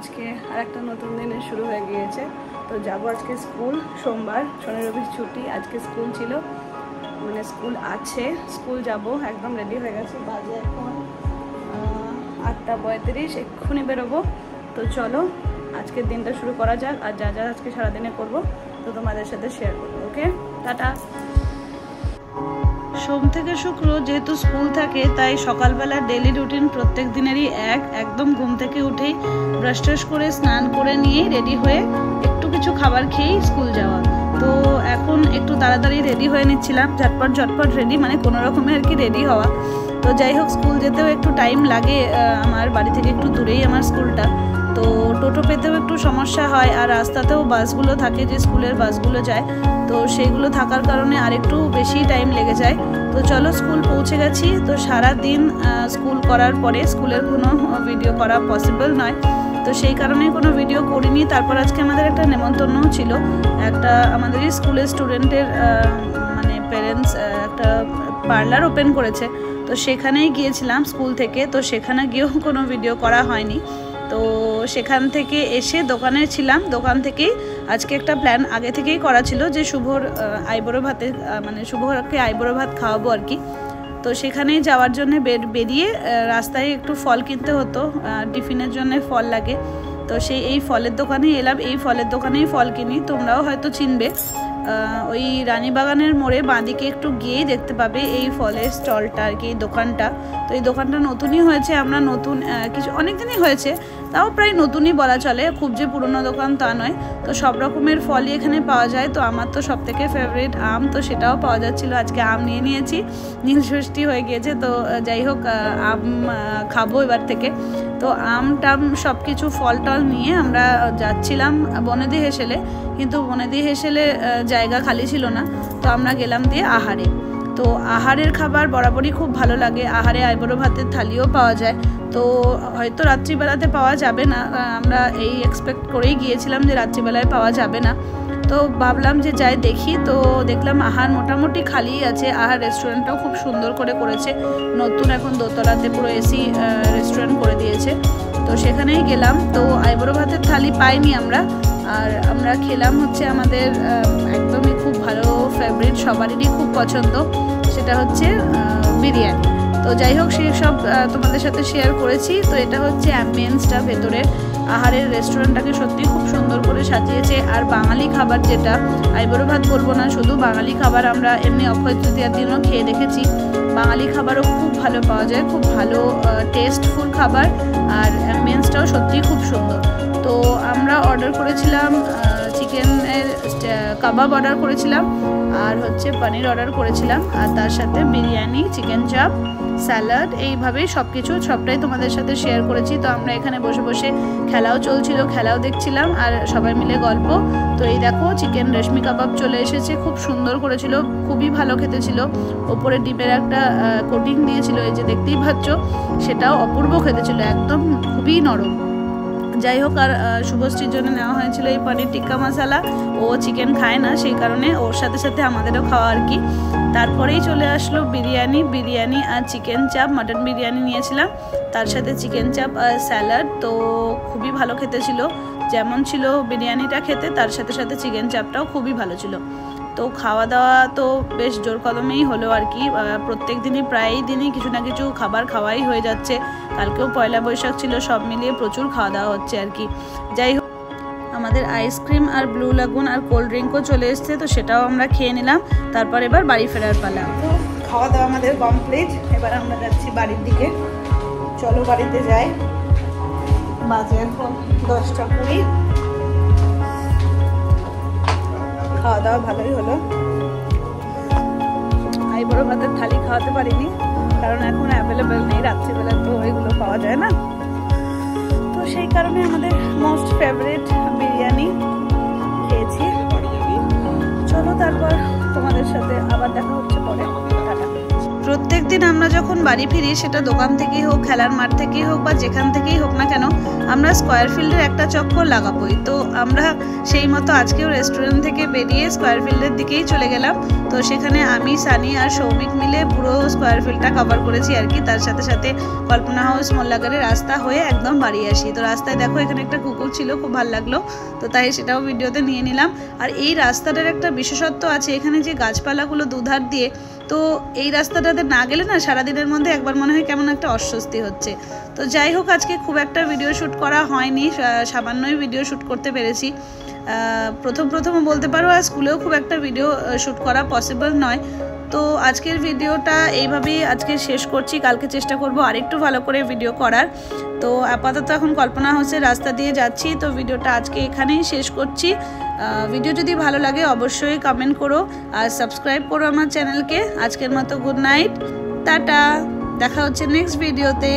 আজকে আরেকটা নতুন দিনের শুরু হয়ে গিয়েছে। তো যাব আজকে স্কুল, সোমবার, শনি রবির ছুটি। আজকে স্কুল ছিল, মানে স্কুল আছে, স্কুল যাব, একদম রেডি হয়ে গেছে। বাজে এখন 8:35, এক্ষুনি বেরোবো। তো চলো আজকের দিনটা শুরু করা যাক, আর যা যা আজকে সারাদিনে করবো তো তোমাদের সাথে শেয়ার করবো। ওকে, টাটা। সোম থেকে শুক্র যেহেতু স্কুল থাকে, তাই সকালবেলা ডেলি রুটিন প্রত্যেক দিনেরই একদম ঘুম থেকে উঠেই ব্রাশ ট্রাশ করে স্নান করে নিয়েই রেডি হয়ে একটু কিছু খাবার খেয়েই স্কুল যাওয়া। তো এখন একটু তাড়াতাড়ি রেডি হয়ে নিচ্ছিলাম, ঝটপট রেডি, মানে কোনো রকমে আর কি রেডি হওয়া। তো যাই হোক, স্কুল যেতেও একটু টাইম লাগে, আমার বাড়ি থেকে একটু দূরেই আমার স্কুলটা। তো টোটো পেতেও একটু সমস্যা হয়, আর রাস্তাতেও বাসগুলো থাকে, যে স্কুলের বাসগুলো যায়, তো সেইগুলো থাকার কারণে আরেকটু বেশি টাইম লেগে যায়। তো চলো স্কুল পৌঁছে গেছি। তো সারা দিন স্কুল করার পরে স্কুলের কোনো ভিডিও করা পসিবল নয়, তো সেই কারণে কোনো ভিডিও করিনি। তারপর আজকে আমাদের একটা নেমন্তন্নও ছিল, একটা আমাদেরই স্কুলের স্টুডেন্টের মানে প্যারেন্টস একটা পার্লার ওপেন করেছে, তো সেখানেই গিয়েছিলাম স্কুল থেকে। তো সেখানে গিয়েও কোনো ভিডিও করা হয়নি। তো সেখান থেকে এসে দোকানে ছিলাম, দোকান থেকেই আজকে একটা প্ল্যান আগে থেকেই করা ছিল যে শুভর আইবুড়ো ভাতে, মানে শুভকে আইবুড়ো ভাত খাওয়াবো আর কি। তো সেখানেই যাওয়ার জন্য বেরিয়ে রাস্তায় একটু ফল কিনতে হতো, টিফিনের জন্য ফল লাগে। তো এই ফলের দোকানেই এলাম, এই ফলের দোকানেই ফল কিনি, তোমরাও হয়তো চিনবে। ওই রানীবাগানের মোড়ে বাঁদিকে একটু গিয়েই দেখতে পাবে এই ফলের স্টলটা আর কি, এই দোকানটা। তো এই দোকানটা নতুনই হয়েছে, আমরা নতুন কিছু অনেক দিনই হয়েছে, তাও প্রায় নতুনই বলা চলে, খুব যে পুরনো দোকান তা নয়। তো সব রকমের ফলই এখানে পাওয়া যায়। তো আমার তো সব থেকে ফেভারিট আম, তো সেটাও পাওয়া যাচ্ছিলো। আজকে আম নিয়ে নিয়েছি, নীলষষ্ঠী হয়ে গিয়েছে, তো যাই হোক আম খাবো এবার থেকে। তো আম টাম সব কিছু ফল টল নিয়ে আমরা যাচ্ছিলাম বনেদি হেসেলে, কিন্তু বনেদি হেসেলে জায়গা খালি ছিল না, তো আমরা গেলাম দিয়ে আহারে। তো আহারের খাবার বরাবরই খুব ভালো লাগে, আহারে আইবুড়ো ভাতের থালিও পাওয়া যায়। তো হয়তো রাত্রিবেলাতে পাওয়া যাবে না, আমরা এই এক্সপেক্ট করেই গিয়েছিলাম যে রাত্রিবেলায় পাওয়া যাবে না। তো ভাবলাম যে যাই দেখি, তো দেখলাম আহার মোটামুটি খালিই আছে। আহার রেস্টুরেন্টটাও খুব সুন্দর করে করেছে, নতুন এখন দোতলাতে পুরো এসি রেস্টুরেন্ট করে দিয়েছে। তো সেখানেই গেলাম। তো আইবুড়ো ভাতের থালি পাইনি আমরা, আর আমরা খেলাম হচ্ছে আমাদের একদমই খুব ভালো ফেভারিট, সবারই খুব পছন্দ, সেটা হচ্ছে বিরিয়ানি। তো যাই হোক, সেই সব তোমাদের সাথে শেয়ার করেছি। তো এটা হচ্ছে অ্যাম্বিয়েন্সটা ভেতরে, আহারের রেস্টুরেন্টটাকে সত্যি খুব সুন্দর করে সাজিয়েছে। আর বাঙালি খাবার, যেটা আইবুড়ো ভাত বলবো না, শুধু বাঙালি খাবার আমরা এমনি অক্ষয় তৃতীয়ার দিনও খেয়ে দেখেছি, বাঙালি খাবারও খুব ভালো পাওয়া যায়, খুব ভালো টেস্টফুল খাবার, আর অ্যাম্বিয়েন্সটাও সত্যিই খুব সুন্দর। তো আমরা অর্ডার করেছিলাম চিকেনের কাবাব অর্ডার করেছিলাম, আর হচ্ছে পনির অর্ডার করেছিলাম, আর তার সাথে বিরিয়ানি, চিকেন চাপ, স্যালাড, এইভাবেই সবটাই তোমাদের সাথে শেয়ার করেছি। তো আমরা এখানে বসে বসে খেলাও চলছিল, খেলাও দেখছিলাম, আর সবাই মিলে গল্প। তো এই দেখো চিকেন রেশমি কাবাব চলে এসেছে, খুব সুন্দর করেছিল, খুবই ভালো খেতে ছিল। ওপরে ডিমের একটা কোটিং দিয়েছিল, এই যে দেখতেই পাচ্ছ, সেটাও অপূর্ব খেতে ছিল, একদম খুবই নরম। যাই হোক, আর শুভশ্রীর জন্য নেওয়া হয়েছিল এই পনির টিক্কা মশালা, ও চিকেন খায় না, সেই কারণে ওর সাথে সাথে আমাদেরও খাওয়া আর কি। তারপরেই চলে আসলো বিরিয়ানি আর চিকেন চাপ, মাটন বিরিয়ানি নিয়েছিলাম, তার সাথে চিকেন চাপ আর স্যালাড। তো খুবই ভালো খেতে ছিল, যেমন ছিল বিরিয়ানিটা খেতে, তার সাথে সাথে চিকেন চাপটাও খুবই ভালো ছিল। তো খাওয়া দাওয়া তো বেশ জোর কদমেই হলো আর কি, প্রত্যেক দিনই প্রায় দিনই কিছু না কিছু খাবার খাওয়াই হয়ে যাচ্ছে। কালকেও পয়লা বৈশাখ ছিল, সব মিলিয়ে প্রচুর খাওয়া দাওয়া হচ্ছে আর কি। যাই হোক, আমাদের আইসক্রিম আর ব্লু লাগুন আর কোল্ড ড্রিঙ্কও চলে এসছে, তো সেটাও আমরা খেয়ে নিলাম। তারপর এবার বাড়ি ফেরার পালা। তো খাওয়া দাওয়া আমাদের কমপ্লিট, এবার আমরা যাচ্ছি বাড়ির দিকে। চলো বাড়িতে যাই, বাজে এখন 10:20। খাওয়া দাওয়া ভালোই হলো, আইবুড়ো ভাতের থালি খাওয়াতে পারিনি, কারণ এখন অ্যাভেলেবেল নেই, রাত্রিবেলা তো ওইগুলো পাওয়া যায় না। তো সেই কারণে আমাদের মোস্ট ফেভারিট বিরিয়ানি খেয়েছি। চলো তারপর তোমাদের সাথে আবার দেখা হচ্ছে পরে, টাটা। প্রত্যেক দিন আমরা যখন বাড়ি ফিরি, সেটা দোকান থেকেই হোক, খেলার মাঠ থেকেই হোক বা যেখান থেকেই হোক না কেন, আমরা স্কয়ার ফিল্ডের একটা চক্কর লাগাবোই। তো আমরা সেই মতো আজকেও রেস্টুরেন্ট থেকে বেরিয়ে স্কয়ার ফিল্ডের দিকেই চলে গেলাম। তো সেখানে আমি, সানি আর সৌমিক মিলে পুরো স্কয়ার ফিল্ডটা কভার করেছি আর কি। তার সাথে সাথে কল্পনা হাউস মোল্লাগাড়ের রাস্তা হয়ে একদম বাড়ি আসি। তো রাস্তায় দেখো এখানে একটা কুকুর ছিল, খুব ভালো লাগলো, তো তাই সেটাও ভিডিওতে নিয়ে নিলাম। আর এই রাস্তাটার একটা বিশেষত্ব আছে, এখানে যে গাছপালাগুলো দুধার দিয়ে, তো এই রাস্তাটাতে না গেলে না সারাদিনের মধ্যে একবার মনে হয় কেমন একটা অস্বস্তি হচ্ছে। তো যাই হোক, আজকে খুব একটা ভিডিও শ্যুট করা হয়নি, সামান্যই ভিডিও শ্যুট করতে পেরেছি। প্রথম বলতে পারো, আর স্কুলেও খুব একটা ভিডিও শ্যুট করা পসিবল নয়। তো আজকের ভিডিওটা এইভাবেই আজকে শেষ করছি, কালকে চেষ্টা করব আরেকটু ভালো করে ভিডিও করার। তো আপাতত এখন কল্পনা হাউসের রাস্তা দিয়ে যাচ্ছি। তো ভিডিওটা আজকে এখানেই শেষ করছি। ভিডিও যদি ভালো লাগে অবশ্যই কমেন্ট করো আর সাবস্ক্রাইব করো আমার চ্যানেলকে। আজকের মতো গুড নাইট, টাটা, দেখা হচ্ছে নেক্সট ভিডিওতে।